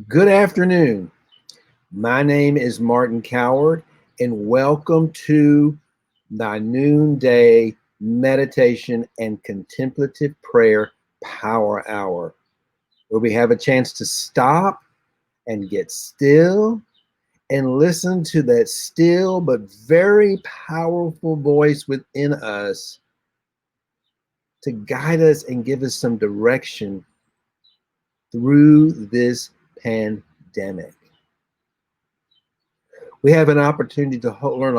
Good afternoon. My name is Martin Coward, and welcome to the noonday meditation and contemplative prayer power hour, where we have a chance to stop and get still and listen to that still but very powerful voice within us to guide us and give us some direction through this pandemic. We have an opportunity to learn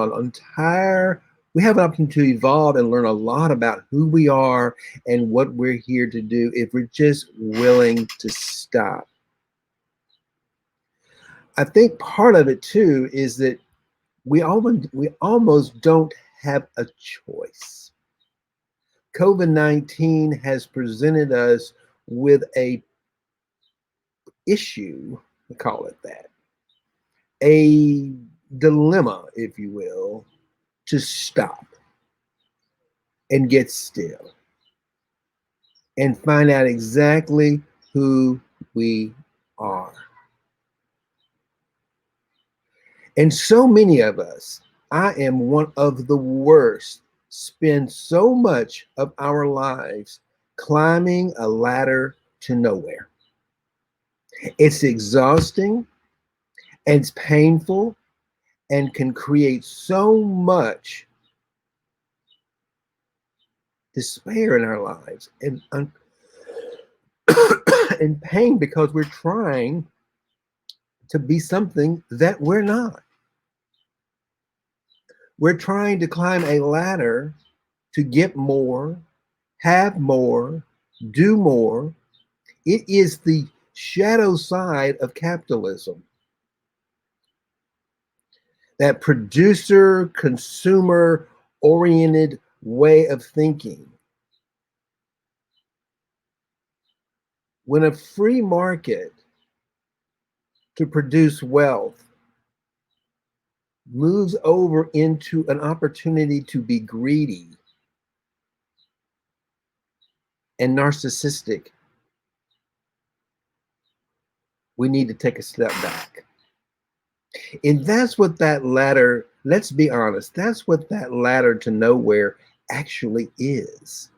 we have an opportunity to evolve and learn a lot about who we are and what we're here to do if we're just willing to stop. I think part of it too is that we almost don't have a choice. COVID-19 has presented us with a issue, we call it that, a dilemma, if you will, to stop and get still and find out exactly who we are. And so many of us, I am one of the worst, spend so much of our lives climbing a ladder to nowhere. It's exhausting and it's painful and can create so much despair in our lives and and pain because we're trying to be something that we're not. We're trying to climb a ladder to get more, have more, do more. It is the shadow side of capitalism. That producer, consumer oriented way of thinking. When a free market to produce wealth moves over into an opportunity to be greedy and narcissistic, we need to take a step back. And that's what that ladder, let's be honest, that's what that ladder to nowhere actually is.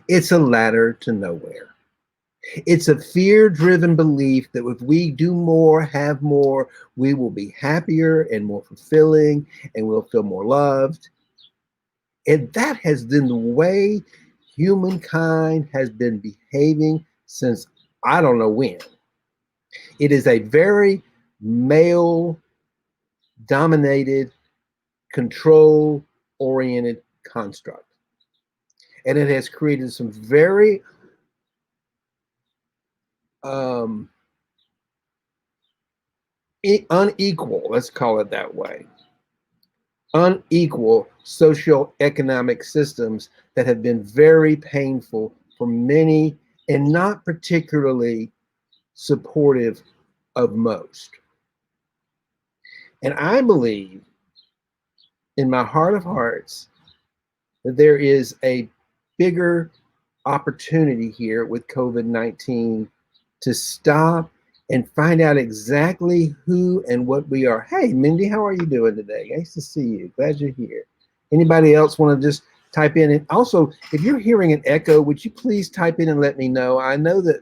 It's a ladder to nowhere. It's a fear-driven belief that if we do more, have more, we will be happier and more fulfilling and we'll feel more loved. And that has been the way humankind has been behaving since I don't know when. It is a very male-dominated, control-oriented construct. And it has created some very unequal, let's call it that way, unequal socioeconomic systems that have been very painful for many and not particularly supportive of most. And I believe in my heart of hearts that there is a bigger opportunity here with COVID-19 to stop and find out exactly who and what we are. Hey, Mindy, how are you doing today? Nice to see you. Glad you're here. Anybody else want to just type in? And also, if you're hearing an echo, would you please type in and let me know? I know that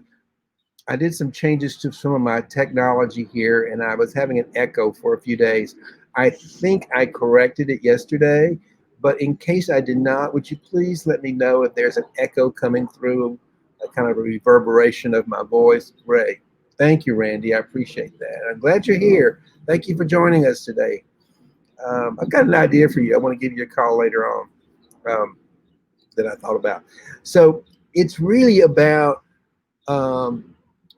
I did some changes to some of my technology here, and I was having an echo for a few days. I think I corrected it yesterday, but in case I did not, would you please let me know if there's an echo coming through, a kind of a reverberation of my voice? Great. Thank you, Randy. I appreciate that. I'm glad you're here. Thank you for joining us today. I've got an idea for you. I want to give you a call later on that I thought about. So it's really about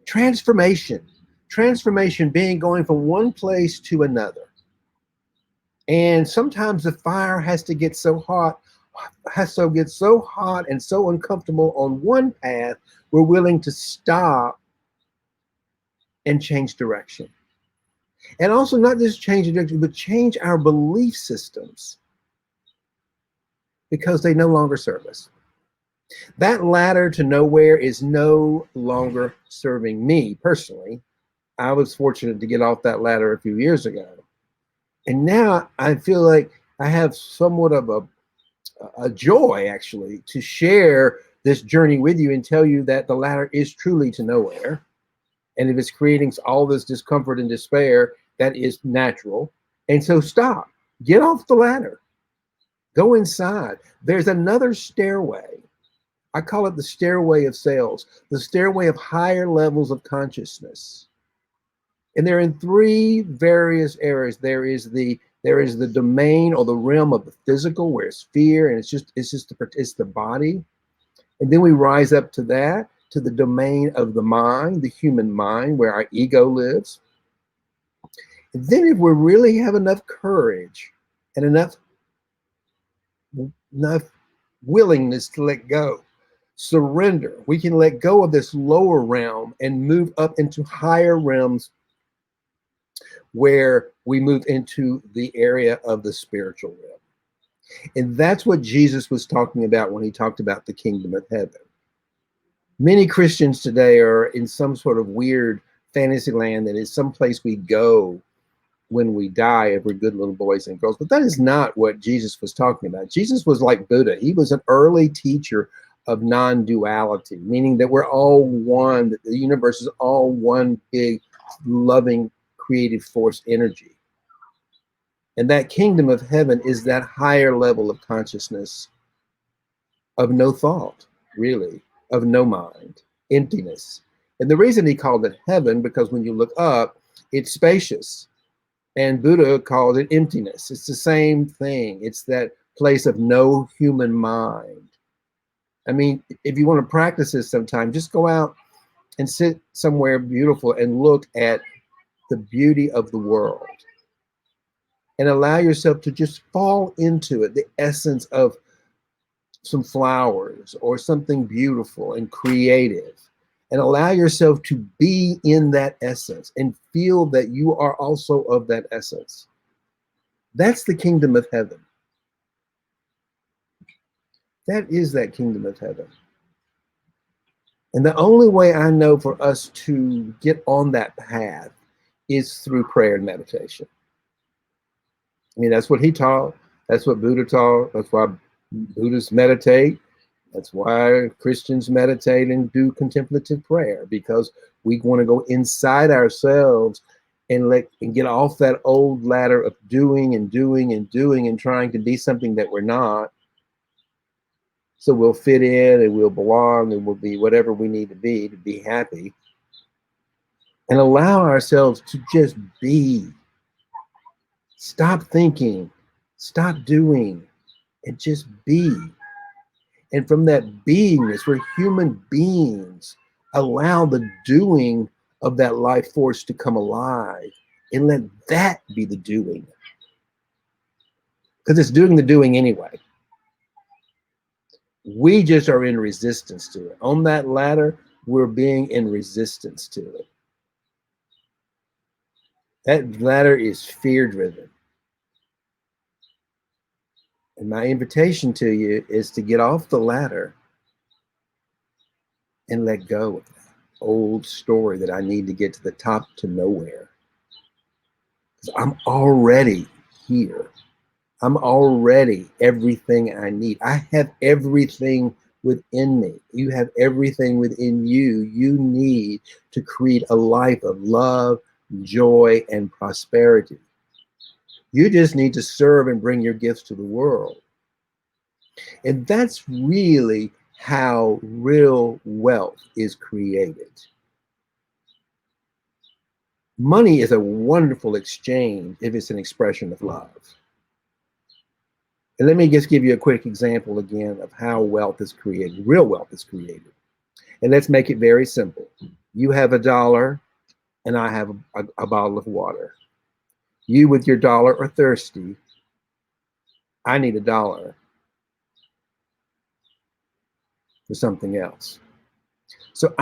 transformation. Transformation being going from one place to another. And sometimes the fire has to get so hot, and so uncomfortable on one path, we're willing to stop and change direction. And also not just change direction, but change our belief systems because they no longer serve us. That ladder to nowhere is no longer serving me personally. I was fortunate to get off that ladder a few years ago. And now I feel like I have somewhat of a joy, actually, to share this journey with you and tell you that the ladder is truly to nowhere. And if it's creating all this discomfort and despair, that is natural. And so stop, get off the ladder, go inside. There's another stairway. I call it the stairway of selves, the stairway of higher levels of consciousness. And they're in three various areas. There is the domain or the realm of the physical, where it's fear, and it's the body. And then we rise up to that, to the domain of the mind, the human mind, where our ego lives. And then if we really have enough courage and enough willingness to let go, surrender, we can let go of this lower realm and move up into higher realms, where we move into the area of the spiritual realm. And that's what Jesus was talking about when he talked about the kingdom of heaven. Many Christians today are in some sort of weird fantasy land that is someplace we go when we die if we're good little boys and girls. But that is not what Jesus was talking about. Jesus was like Buddha. He was an early teacher of non-duality, meaning that we're all one, that the universe is all one big, loving, creative force energy. And that kingdom of heaven is that higher level of consciousness of no thought, really, of no mind, emptiness. And the reason he called it heaven, because when you look up, it's spacious. And Buddha called it emptiness. It's the same thing. It's that place of no human mind. I mean, if you want to practice this sometime, just go out and sit somewhere beautiful and look at the beauty of the world. And allow yourself to just fall into it, the essence of some flowers or something beautiful and creative. And allow yourself to be in that essence and feel that you are also of that essence. That's the kingdom of heaven. That is that kingdom of heaven. And the only way I know for us to get on that path is through prayer and meditation. I mean, that's what he taught. That's what Buddha taught. That's why Buddhists meditate. That's why Christians meditate and do contemplative prayer, because we want to go inside ourselves and get off that old ladder of doing and doing and doing and trying to be something that we're not. So we'll fit in and we'll belong and we'll be whatever we need to be happy. And allow ourselves to just be. Stop thinking, stop doing, and just be. And from that beingness, we're human beings, allow the doing of that life force to come alive and let that be the doing. Because it's doing the doing anyway. We just are in resistance to it. On that ladder, we're being in resistance to it. That ladder is fear-driven. And my invitation to you is to get off the ladder and let go of that old story that I need to get to the top to nowhere. Because I'm already here. I'm already everything I need. I have everything within me. You have everything within you. You need to create a life of love, joy, and prosperity. You just need to serve and bring your gifts to the world. And that's really how real wealth is created. Money is a wonderful exchange if it's an expression of love. And let me just give you a quick example again of how wealth is created, real wealth is created. And let's make it very simple. You have $1 and I have a bottle of water. You with your dollar are thirsty. I need $1 for something else. So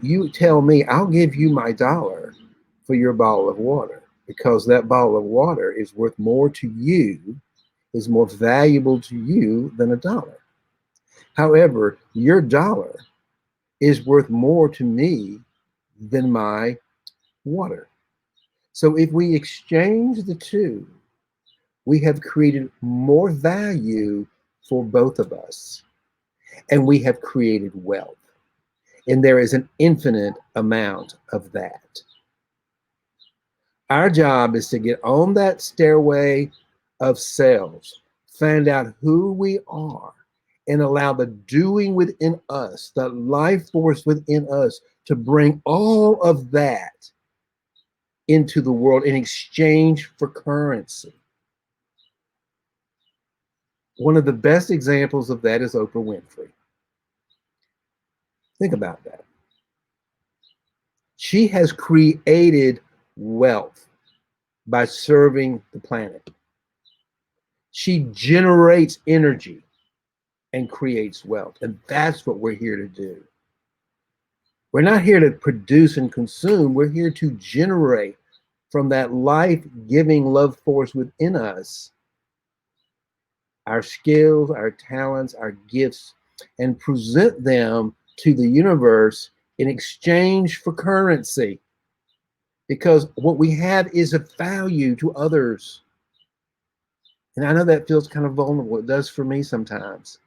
you tell me, I'll give you my $1 for your bottle of water, because that bottle of water is worth more to you, is more valuable to you than $1. However, your $1 is worth more to me than my water. So if we exchange the two, we have created more value for both of us, and we have created wealth. And there is an infinite amount of that. Our job is to get on that stairway of selves, find out who we are, and allow the doing within us, the life force within us, to bring all of that into the world in exchange for currency. One of the best examples of that is Oprah Winfrey. Think about that. She has created wealth by serving the planet. She generates energy and creates wealth. And that's what we're here to do. We're not here to produce and consume. We're here to generate from that life-giving love force within us our skills, our talents, our gifts, and present them to the universe in exchange for currency. Because what we have is of value to others. And I know that feels kind of vulnerable. It does for me sometimes.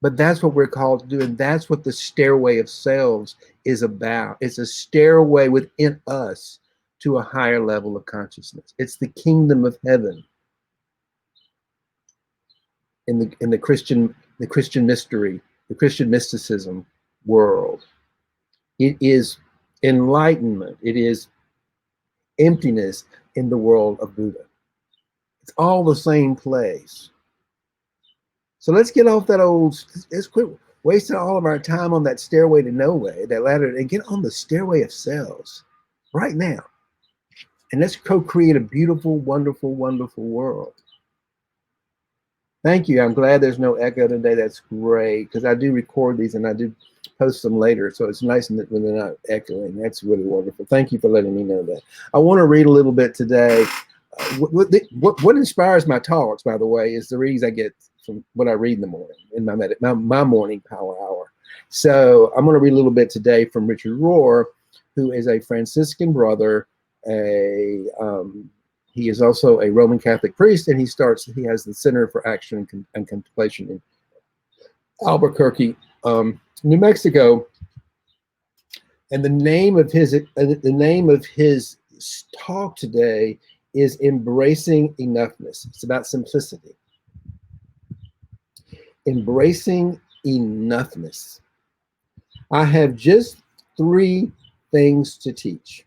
But that's what we're called to do. And that's what the stairway of selves is about. It's a stairway within us to a higher level of consciousness. It's the kingdom of heaven in the Christian mystery, the Christian mysticism world. It is enlightenment. It is emptiness in the world of Buddha. It's all the same place. So let's get off that let's quit wasting all of our time on that stairway to nowhere, that ladder, and get on the stairway of selves right now. And let's co-create a beautiful, wonderful, wonderful world. Thank you. I'm glad there's no echo today. That's great, because I do record these and I do post them later. So it's nice when they're not echoing. That's really wonderful. Thank you for letting me know that. I want to read a little bit today. What inspires my talks, by the way, is the reads I get from what I read in the morning, in my morning power hour. So I'm going to read a little bit today from Richard Rohr, who is a Franciscan brother. He is also a Roman Catholic priest, and he has the Center for Action and Contemplation in Albuquerque, New Mexico. And the name of his talk today is Embracing Enoughness. It's about simplicity. Embracing enoughness. I have just 3 things to teach: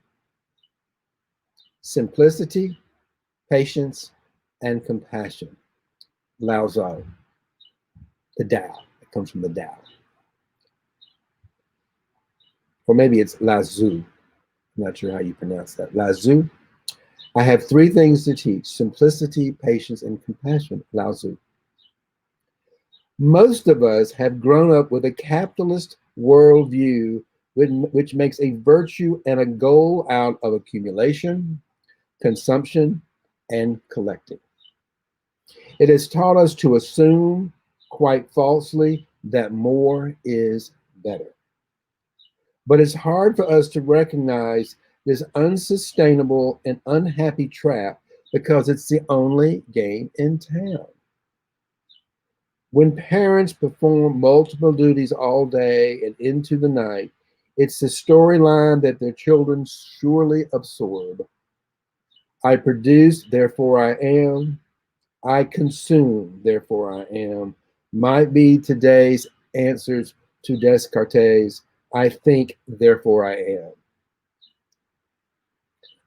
simplicity, patience, and compassion. Lao Tzu, the Tao. It comes from the Tao. Or maybe it's Lao Tzu. I'm not sure how you pronounce that. Lao Tzu. I have 3 things to teach: simplicity, patience, and compassion. Lao Tzu. Most of us have grown up with a capitalist worldview which makes a virtue and a goal out of accumulation, consumption, and collecting. It has taught us to assume, quite falsely, that more is better. But it's hard for us to recognize this unsustainable and unhappy trap because it's the only game in town. When parents perform multiple duties all day and into the night, it's the storyline that their children surely absorb. I produce, therefore I am. I consume, therefore I am, might be today's answers to Descartes' I think, therefore I am.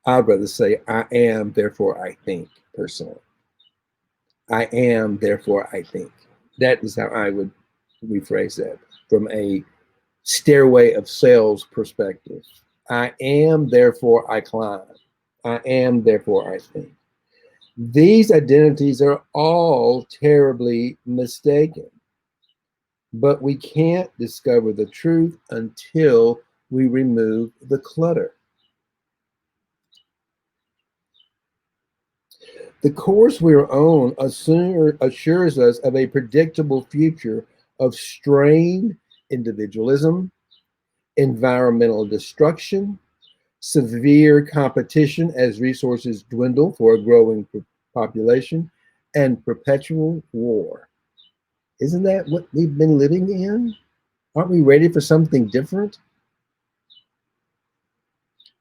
I'd rather say I am, therefore I think, personally. I am, therefore I think. That is how I would rephrase that from a stairway of selves perspective. I am, therefore I climb. I am, therefore I think. These identities are all terribly mistaken, but we can't discover the truth until we remove the clutter. The course we're on assures us of a predictable future of strained individualism, environmental destruction, severe competition as resources dwindle for a growing population, and perpetual war. Isn't that what we've been living in? Aren't we ready for something different?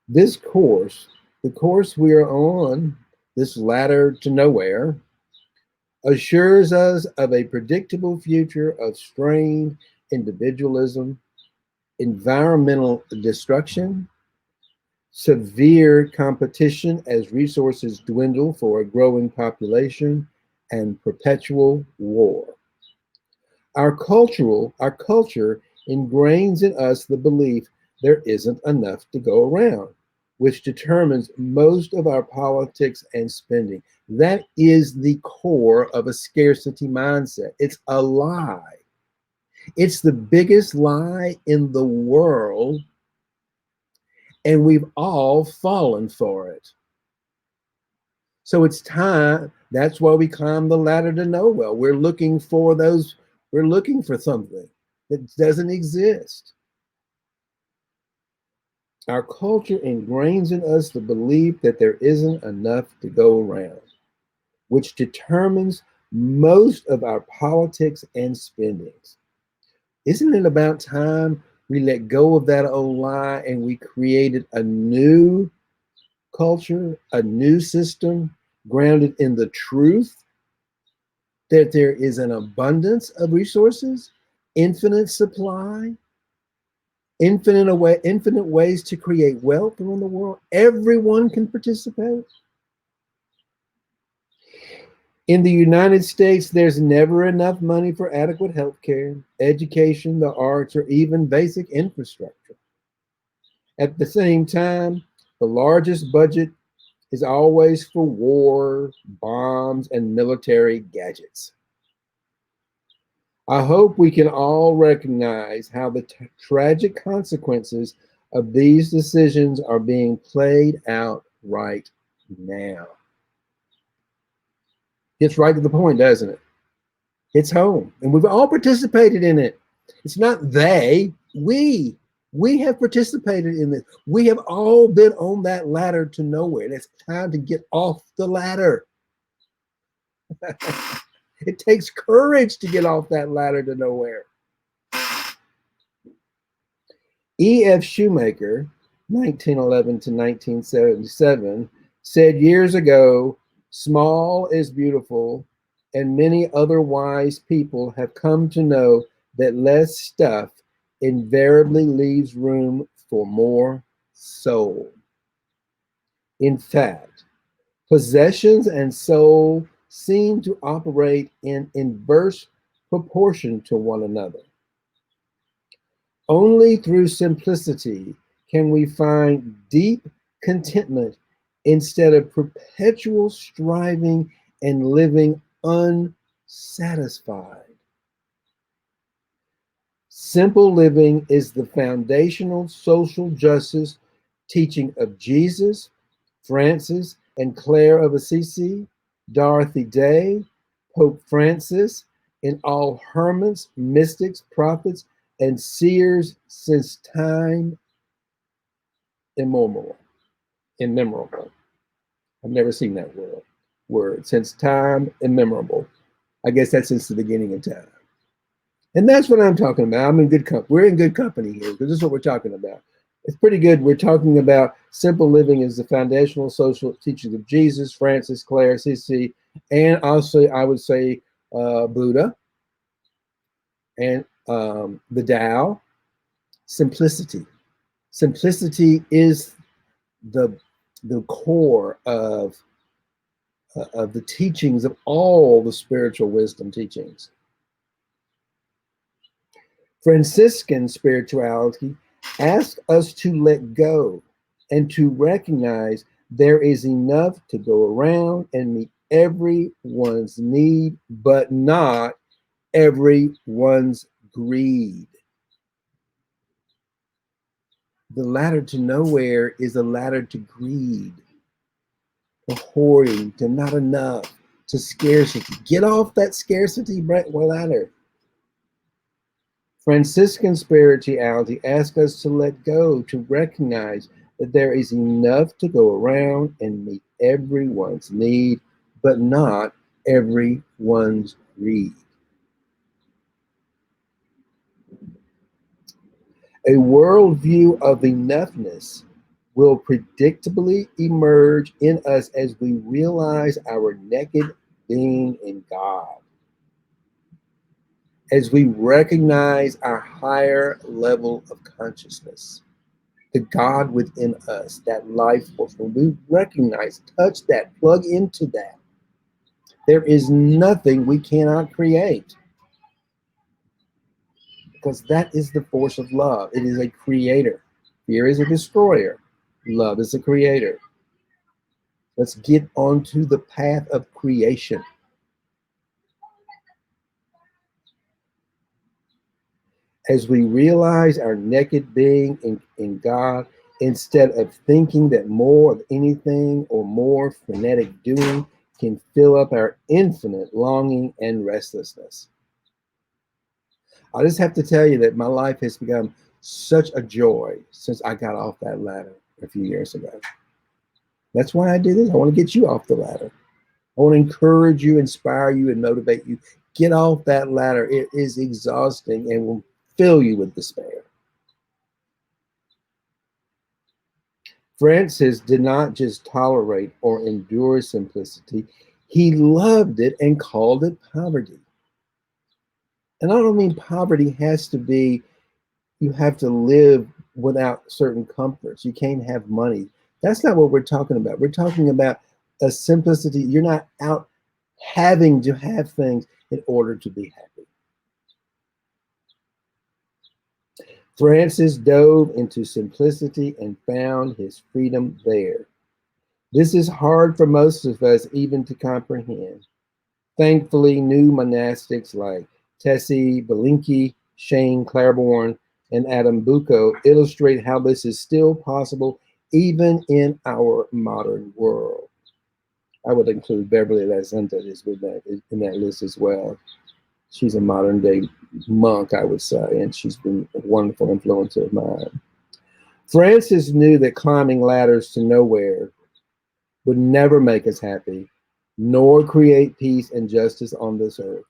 This course, the course we are on, this ladder to nowhere, assures us of a predictable future of strained individualism, environmental destruction, severe competition as resources dwindle for a growing population, and perpetual war. Our culture ingrains in us the belief there isn't enough to go around, which determines most of our politics and spending. That is the core of a scarcity mindset. It's a lie. It's the biggest lie in the world, and we've all fallen for it. So it's time. That's why we climb the ladder to nowhere. We're looking for something that doesn't exist. Our culture ingrains in us the belief that there isn't enough to go around, which determines most of our politics and spendings. Isn't it about time we let go of that old lie and we created a new culture, a new system grounded in the truth that there is an abundance of resources, infinite supply, infinite ways to create wealth around the world? Everyone can participate. In the United States, there's never enough money for adequate health care, education, the arts, or even basic infrastructure. At the same time, the largest budget is always for war, bombs, and military gadgets. I hope we can all recognize how the tragic consequences of these decisions are being played out right now. Gets right to the point, doesn't it? It's home, and we've all participated in it. It's not they, we. We have participated in this. We have all been on that ladder to nowhere. And it's time to get off the ladder. It takes courage to get off that ladder to nowhere. E.F. Shoemaker, 1911 to 1977, said years ago, "Small is beautiful, and many other wise people have come to know that less stuff invariably leaves room for more soul." In fact, possessions and soul seem to operate in inverse proportion to one another. Only through simplicity can we find deep contentment instead of perpetual striving and living unsatisfied. Simple living is the foundational social justice teaching of Jesus, Francis and Clare of Assisi, Dorothy Day, Pope Francis, and all hermits, mystics, prophets, and seers since time immemorial. I've never seen that word. Since time immemorial. I guess that's since the beginning of time. And that's what I'm talking about. I'm in good company. We're in good company here because this is what we're talking about. It's pretty good. We're talking about simple living as the foundational social teachings of Jesus, Francis, Clare, Sisi, and also I would say Buddha and the Tao. Simplicity. Simplicity is the core of the teachings of all the spiritual wisdom teachings. Franciscan spirituality asks us to let go and to recognize there is enough to go around and meet everyone's need, but not everyone's greed. The ladder to nowhere is a ladder to greed, to hoarding, to not enough, to scarcity. Get off that scarcity ladder. Franciscan spirituality asks us to let go, to recognize that there is enough to go around and meet everyone's need, but not everyone's greed. A worldview of enoughness will predictably emerge in us as we realize our naked being in God, as we recognize our higher level of consciousness, the God within us, that life force. When we recognize, touch that, plug into that, there is nothing we cannot create, because that is the force of love. It is a creator. Fear is a destroyer. Love is a creator. Let's get onto the path of creation. As we realize our naked being in God, instead of thinking that more of anything or more frenetic doing can fill up our infinite longing and restlessness. I just have to tell you that my life has become such a joy since I got off that ladder a few years ago. That's why I do this. I want to get you off the ladder. I want to encourage you, inspire you, and motivate you. Get off that ladder. It is exhausting and will fill you with despair. Francis did not just tolerate or endure simplicity, he loved it and called it poverty. And I don't mean poverty has to be you have to live without certain comforts. You can't have money. That's not what we're talking about. We're talking about a simplicity. You're not out having to have things in order to be happy. Francis dove into simplicity and found his freedom there. This is hard for most of us even to comprehend. Thankfully, new monastics like Tessie Belinkie, Shane Claiborne, and Adam Bucco illustrate how this is still possible even in our modern world. I would include Beverly Lazentas in that list as well. She's a modern day monk, I would say, and she's been a wonderful influence of mine. Francis knew that climbing ladders to nowhere would never make us happy, nor create peace and justice on this earth.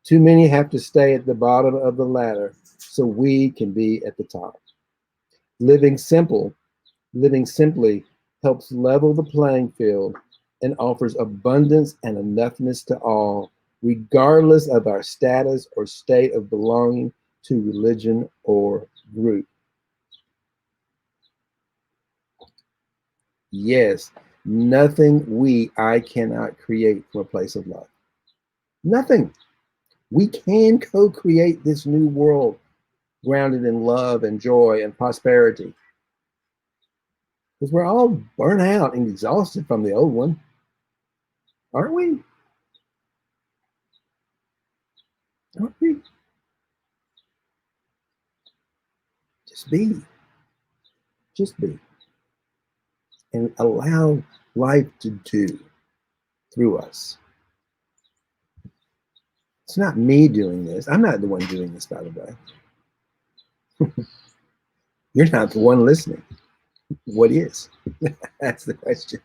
Too many have to stay at the bottom of the ladder so we can be at the top. Living simply helps level the playing field and offers abundance and enoughness to all, regardless of our status or state of belonging to religion or group. Yes, I cannot create from a place of love. Nothing. We can co-create this new world grounded in love and joy and prosperity. Because we're all burnt out and exhausted from the old one, aren't we? Aren't we? Just be. Just be. And allow life to do through us. It's not me doing this. I'm not the one doing this, by the way. You're not the one listening. What is? That's the question.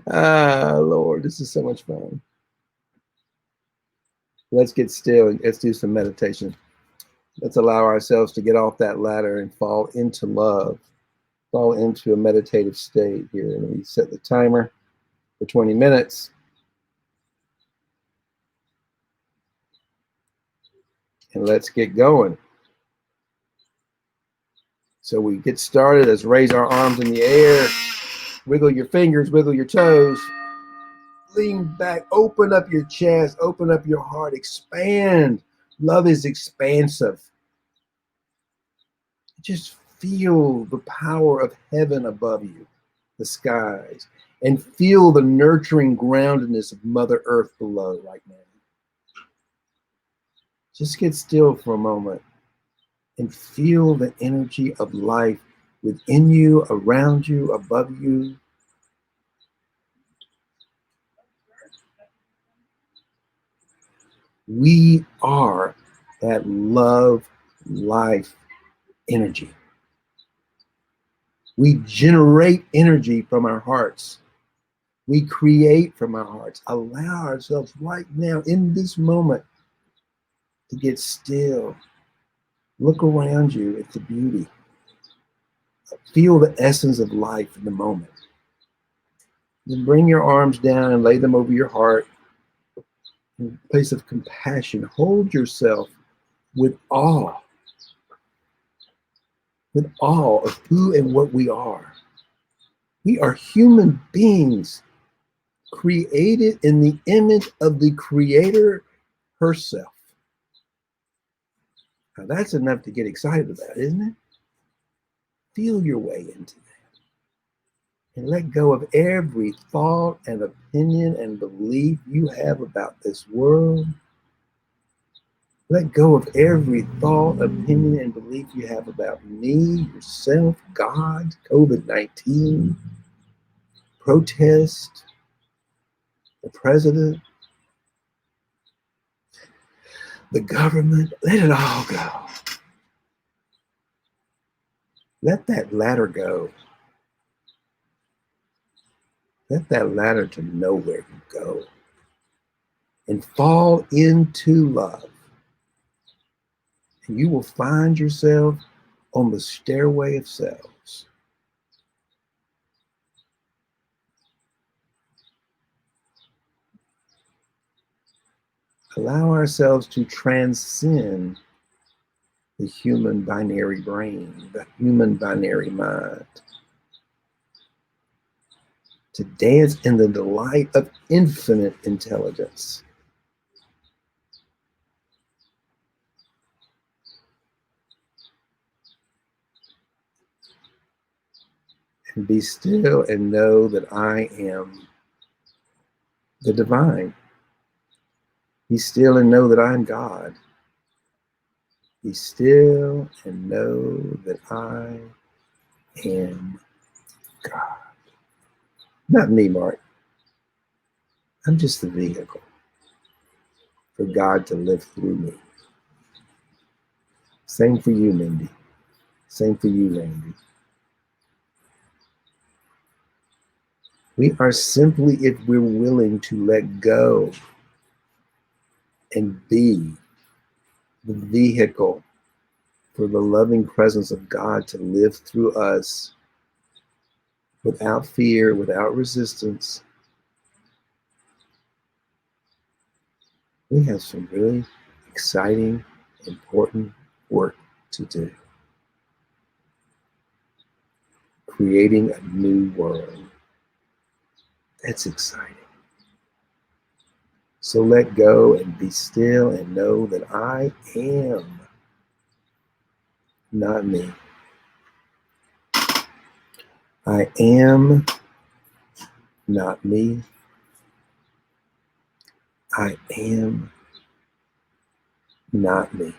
Lord, this is so much fun. Let's get still and let's do some meditation. Let's allow ourselves to get off that ladder and fall into love, fall into a meditative state here. And we set the timer for 20 minutes. And let's get going. So we get started. Let's raise our arms in the air. Wiggle your fingers, wiggle your toes. Lean back, open up your chest, open up your heart, expand. Love is expansive. Just feel the power of heaven above you, the skies, and feel the nurturing groundedness of Mother Earth below right now. Just get still for a moment and feel the energy of life within you, around you, above you. We are that love, life, energy. We generate energy from our hearts. We create from our hearts. Allow ourselves right now in this moment to get still. Look around you at the beauty. Feel the essence of life in the moment. Then bring your arms down and lay them over your heart. In a place of compassion, hold yourself with awe of who and what we are. We are human beings created in the image of the Creator herself. Now that's enough to get excited about, isn't it? Feel your way into that and let go of every thought and opinion and belief you have about this world. Let go of every thought, opinion, and belief you have about me, yourself, God, COVID-19, protest, the president, the government. Let it all go. Let that ladder go. Let that ladder to nowhere go. And fall into love. And you will find yourself on the stairway of selves. Allow ourselves to transcend the human binary brain, the human binary mind, to dance in the delight of infinite intelligence. And be still and know that I am the divine. Be still and know that I am God. Be still and know that I am God. Not me, Mark. I'm just the vehicle for God to live through me. Same for you, Mindy. Same for you, Randy. We are simply, if we're willing to let go and be the vehicle for the loving presence of God to live through us without fear, without resistance, we have some really exciting, important work to do. Creating a new world. That's exciting. So let go and be still and know that I am not me. I am not me. I am not me.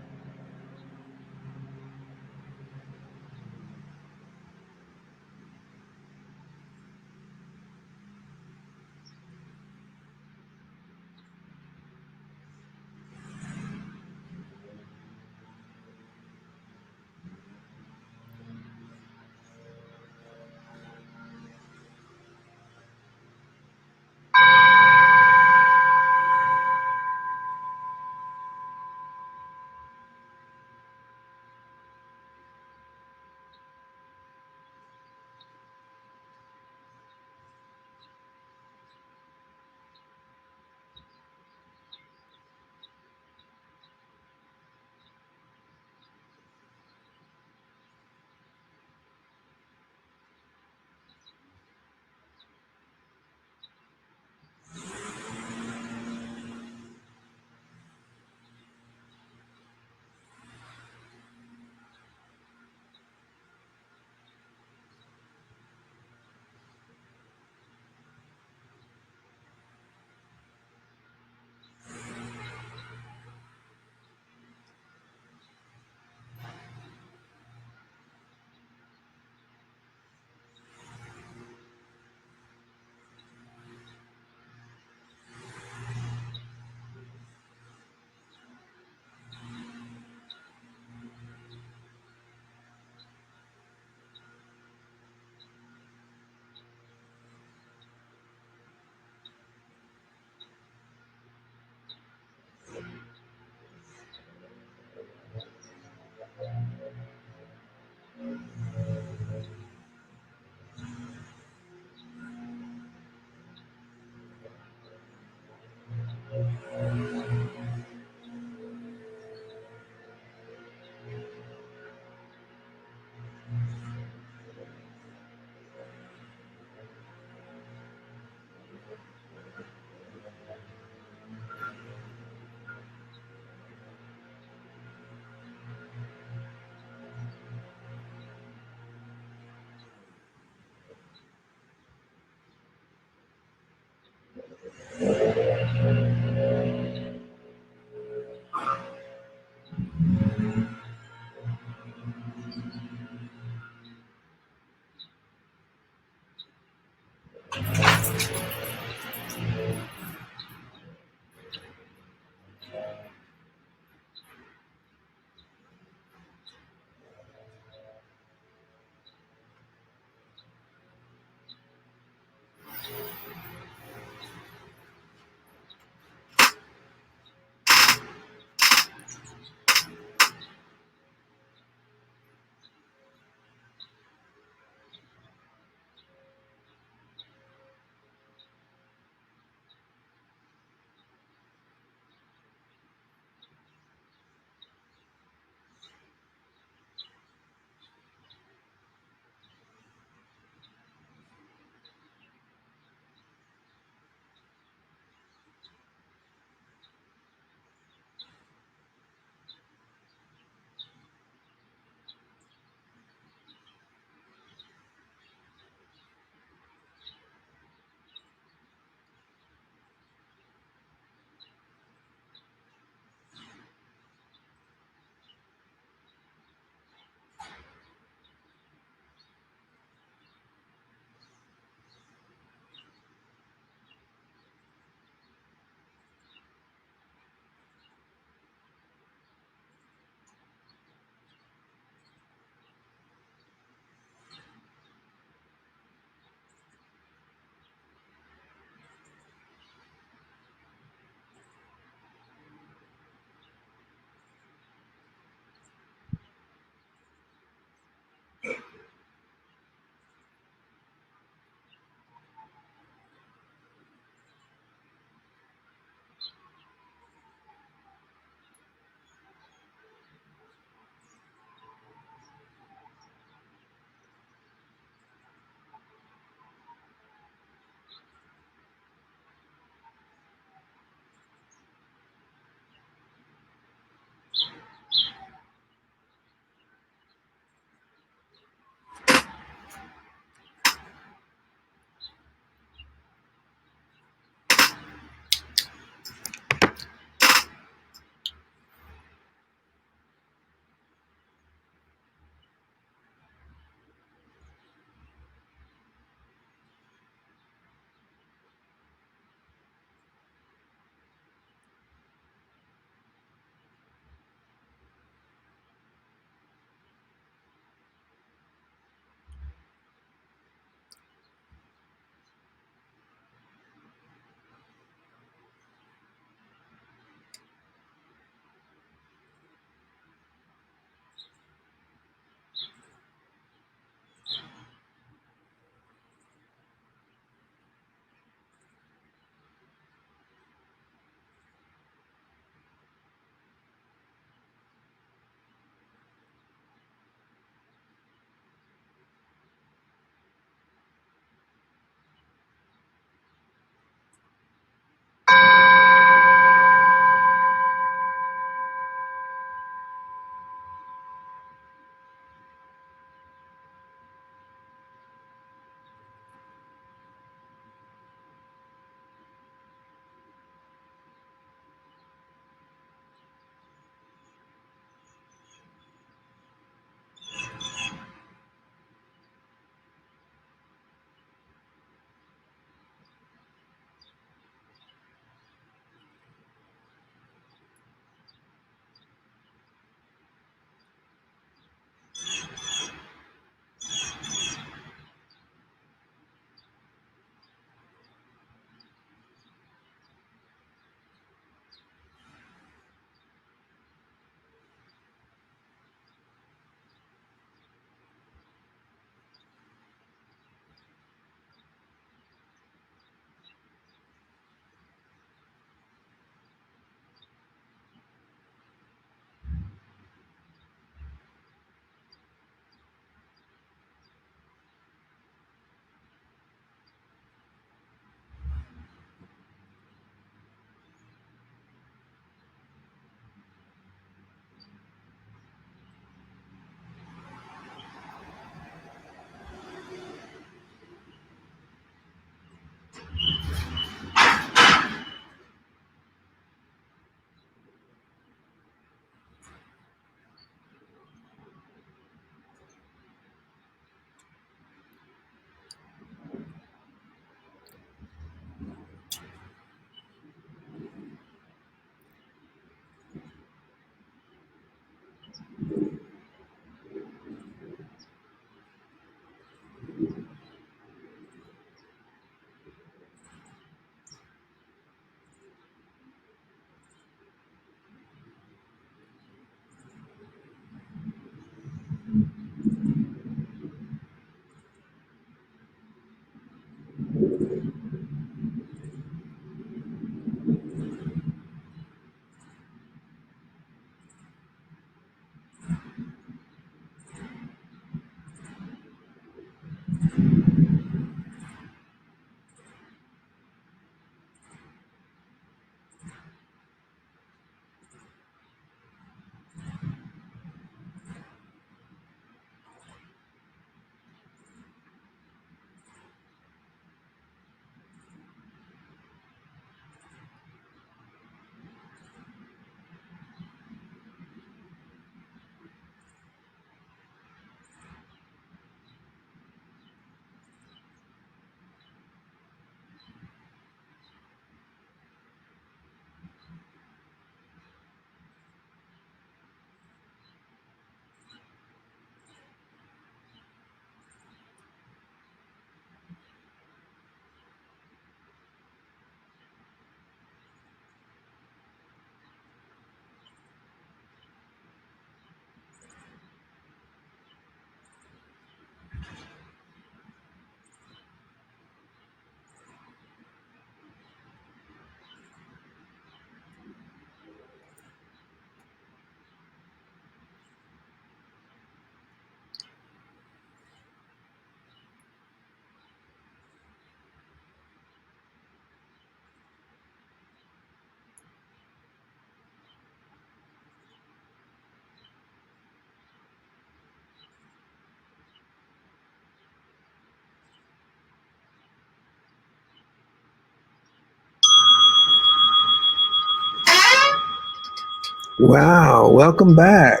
Wow, welcome back.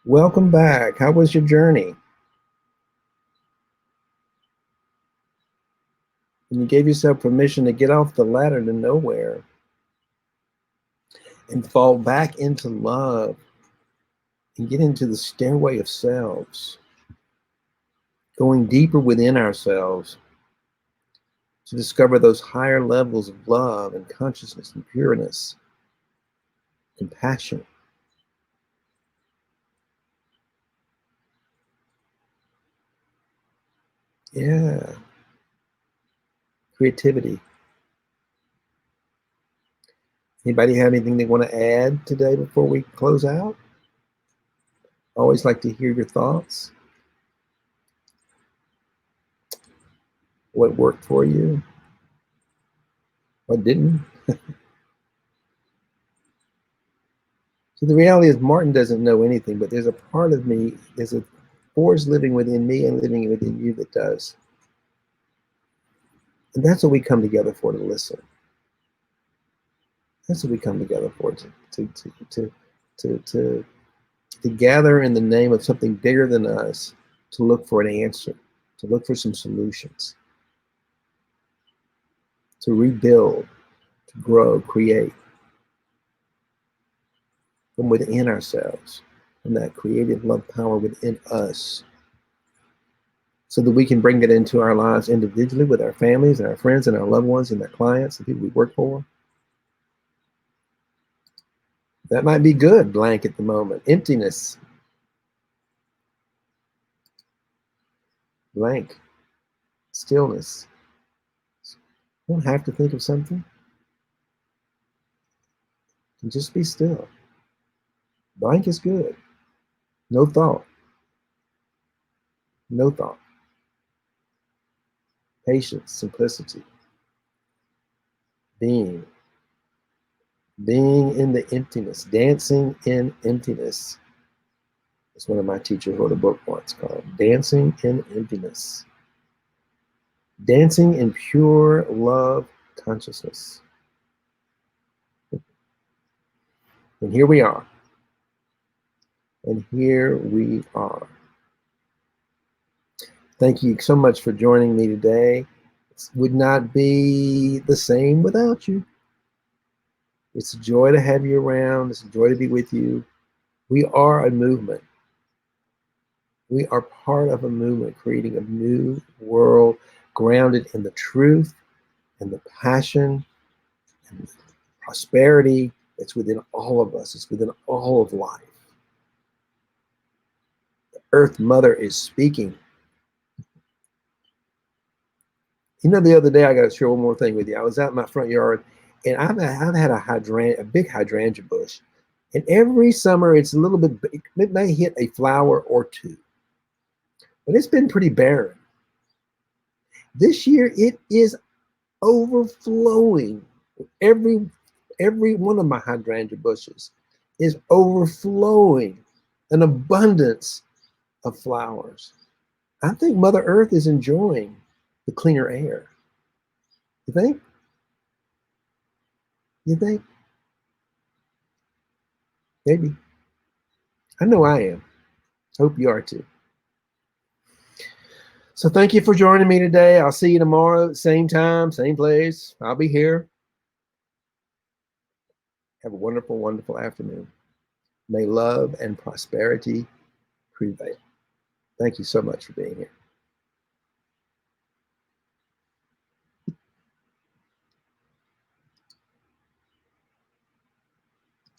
Welcome back. How was your journey? And you gave yourself permission to get off the ladder to nowhere and fall back into love and get into the stairway of selves, going deeper within ourselves to discover those higher levels of love and consciousness and pureness, compassion. Yeah, creativity. Anybody have anything they want to add today before we close out? Always like to hear your thoughts. What worked for you? What didn't? So the reality is Martin doesn't know anything, but there's a part of me, there's a force living within me and living within you that does. And that's what we come together for, to listen. That's what we come together for, to gather in the name of something bigger than us, to look for an answer, to look for some solutions, to rebuild, to grow, create from within ourselves, from that creative love power within us, so that we can bring it into our lives individually with our families and our friends and our loved ones and their clients, the people we work for. That might be good, blank at the moment. Emptiness, blank, stillness. You don't have to think of something. And just be still. Blank is good. No thought. No thought. Patience, simplicity. Being. Being in the emptiness. Dancing in emptiness. It's one of my teachers wrote a book once called Dancing in Emptiness. Dancing in pure love consciousness. And here we are. And here we are. Thank you so much for joining me today. It would not be the same without you. It's a joy to have you around. It's a joy to be with you. We are a movement. We are part of a movement creating a new world grounded in the truth and the passion and the prosperity that's within all of us. It's within all of life. The Earth Mother is speaking. You know, the other day, I got to share one more thing with you. I was out in my front yard, and I've had a big hydrangea bush. And every summer, it's a little bit, it may hit a flower or two. But it's been pretty barren. This year, it is overflowing. Every one of my hydrangea bushes is overflowing an abundance of flowers. I think Mother Earth is enjoying the cleaner air. You think? You think? Maybe. I know I am. Hope you are too. So thank you for joining me today. I'll see you tomorrow, same time, same place. I'll be here. Have a wonderful, wonderful afternoon. May love and prosperity prevail. Thank you so much for being here.